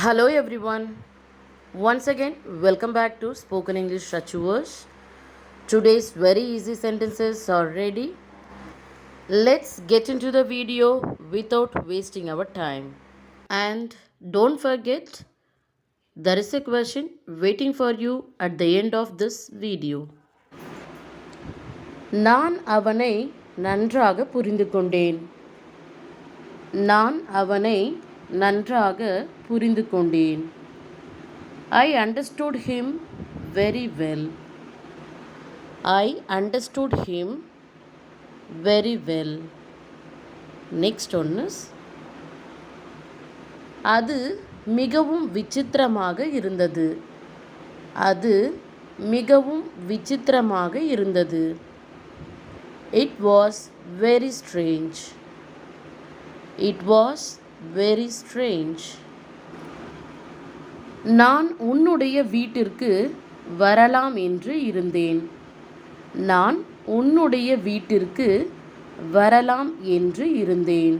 Hello everyone. Once again, welcome back to Spoken English Rachuvers. Today's very easy sentences are ready. Let's get into the video without wasting our time. And don't forget, there is a question waiting for you at the end of this video. நான் அவனை நன்றாக புரிந்து கொண்டேன். நான் அவனை நன்றாக புரிந்து கொண்டேன். I understood him very well. I understood him very well. Next one is அது மிகவும் விசித்திரமாக இருந்தது. அது மிகவும் விசித்திரமாக இருந்தது. It was very strange. It was very strange. நான் உன்னுடைய வீட்டிற்கு வரலாம் என்று இருந்தேன். நான் உன்னுடைய வீட்டிற்கு வரலாம் என்று இருந்தேன்.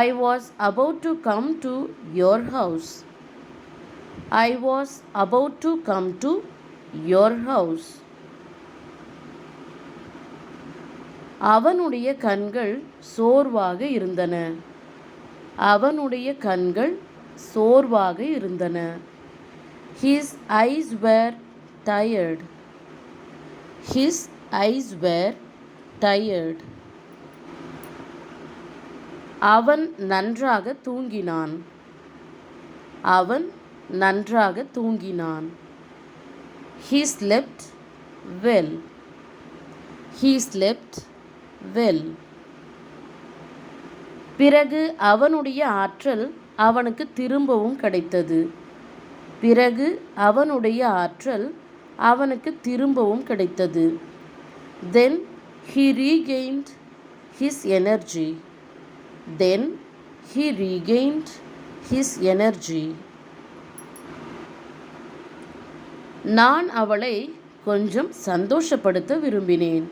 I was about to come to your house. I was about to come to your house. அவனுடைய கண்கள் சோர்வாக இருந்தன. அவனுடைய கண்கள் சோர்வாக இருந்தன. His eyes were tired. His eyes were tired. அவன் நன்றாக தூங்கினான். அவன் நன்றாக தூங்கினான். He slept well. He slept well. பிறகு அவனுடைய ஆற்றல் அவனுக்கு திரும்பவும் கிடைத்தது. பிறகு அவனுடைய ஆற்றல் அவனுக்கு திரும்பவும் கிடைத்தது. Then he regained his energy. Then he regained his energy. நான் அவளை கொஞ்சம் சந்தோஷப்படுத்த விரும்பினேன்.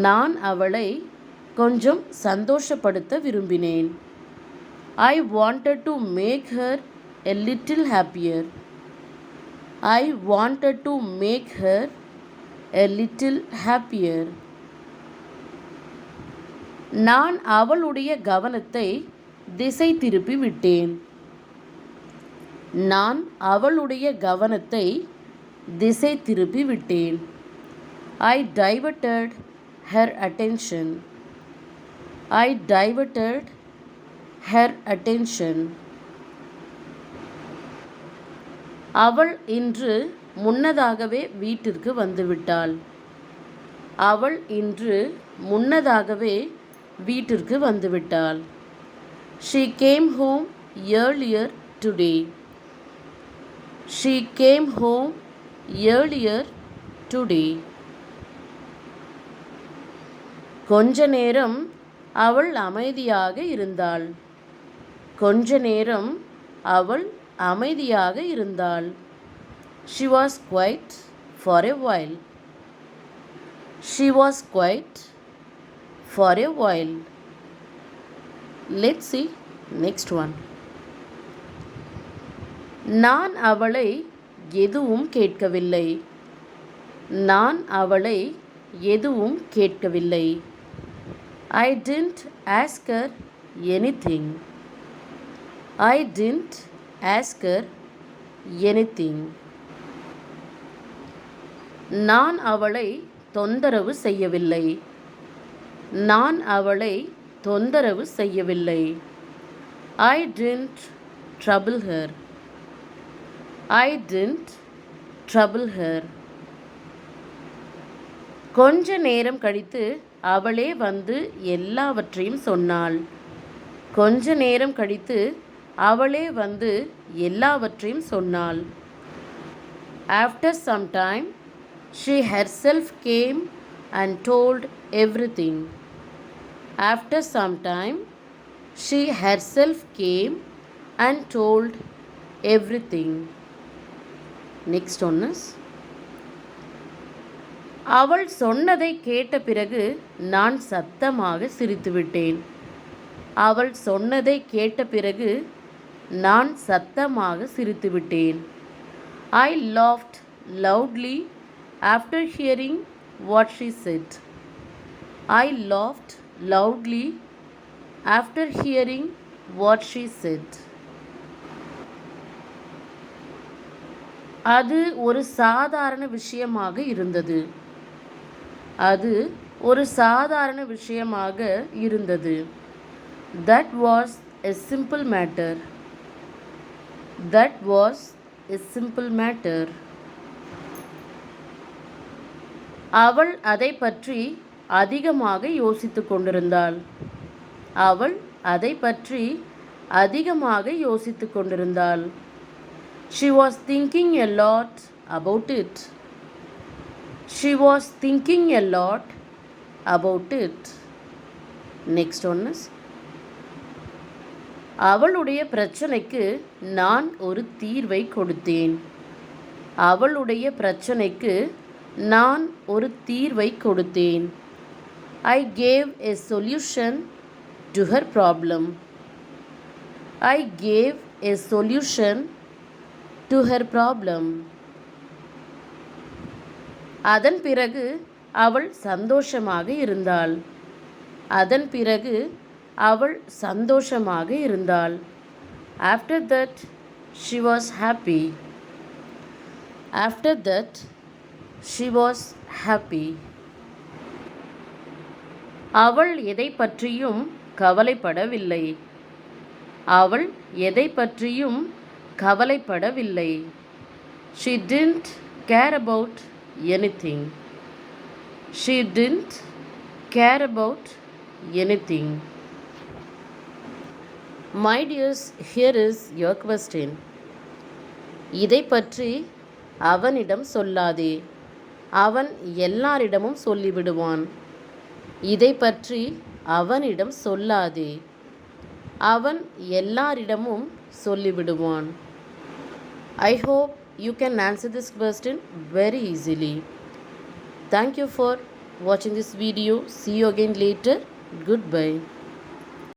நான் அவளை கொஞ்சம் சந்தோஷப்படுத்த விரும்பினேன். I wanted to make her a little happier. I wanted to make her a little happier. நான் அவளுடைய கவனத்தை திசை திருப்பி விட்டேன். நான் அவளுடைய கவனத்தை திசை திருப்பி விட்டேன். I diverted her attention. I diverted her attention. அவள் இன்று முன்னதாகவே வீட்டிற்கு வந்துவிட்டாள். அவள் இன்று முன்னதாகவே வீட்டிற்கு வந்துவிட்டாள். She came home earlier today. She came home earlier today. கொஞ்ச நேரம் அவள் அமைதியாக இருந்தாள். கொஞ்ச நேரம் அவள் அமைதியாக இருந்தாள். She was quiet for a while. She was quiet for a while. Let's see next one. நான் அவளை எதுவும் கேட்கவில்லை. நான் அவளை எதுவும் கேட்கவில்லை. I didn't ask her anything. I didn't ask her anything. நான் அவளை தொந்தரவு செய்யவில்லை. நான் அவளை தொந்தரவு செய்யவில்லை. I didn't trouble her. I didn't trouble her. கொஞ்ச நேரம் கழித்து அவளே வந்து எல்லாவற்றையும் சொன்னாள். கொஞ்ச நேரம் கழித்து அவளே வந்து எல்லாவற்றையும் சொன்னாள். After some time, she herself came and told everything. After some time, she herself came and told everything. Next one is அவள் சொன்னதை கேட்ட பிறகு நான் சத்தமாக சிரித்துவிட்டேன். அவள் சொன்னதை கேட்ட பிறகு நான் சத்தமாக சிரித்துவிட்டேன். I laughed loudly after hearing what she said. I laughed loudly after hearing what she said. அது ஒரு சாதாரண விஷயமாக இருந்தது. அது ஒரு சாதாரண விஷயமாக இருந்தது. That was a simple matter. That was a simple matter. அவள் அதை பற்றி அதிகமாக யோசித்துக் கொண்டிருந்தாள். அவள் அதை பற்றி அதிகமாக யோசித்துக் கொண்டிருந்தாள். She was thinking a lot about it. She was thinking a lot about it. Next one is அவளுடைய பிரச்சனைக்கு நான் ஒரு தீர்வை கொடுத்தேன். அவளுடைய பிரச்சனைக்கு நான் ஒரு தீர்வை கொடுத்தேன். I gave a solution to her problem. I gave a solution to her problem. அதன் பிறகு அவள் சந்தோஷமாக இருந்தாள். அதன் பிறகு அவள் சந்தோஷமாக இருந்தாள். After that she was happy. After that she was happy. அவள் எதை பற்றியும் கவலைப்படவில்லை. அவள் எதை பற்றியும் கவலைப்படவில்லை. She didn't care about anything. She didn't care about anything. My dears, here is your question. இதை பற்றி அவனிடம் சொல்லாதே. அவன் எல்லாரிடமும் சொல்லிவிடுவான். இதை பற்றி அவனிடம் சொல்லாதே. அவன் எல்லாரிடமும் சொல்லிவிடுவான். I hope you can answer this question very easily. Thank you for watching this video. See you again later. Goodbye.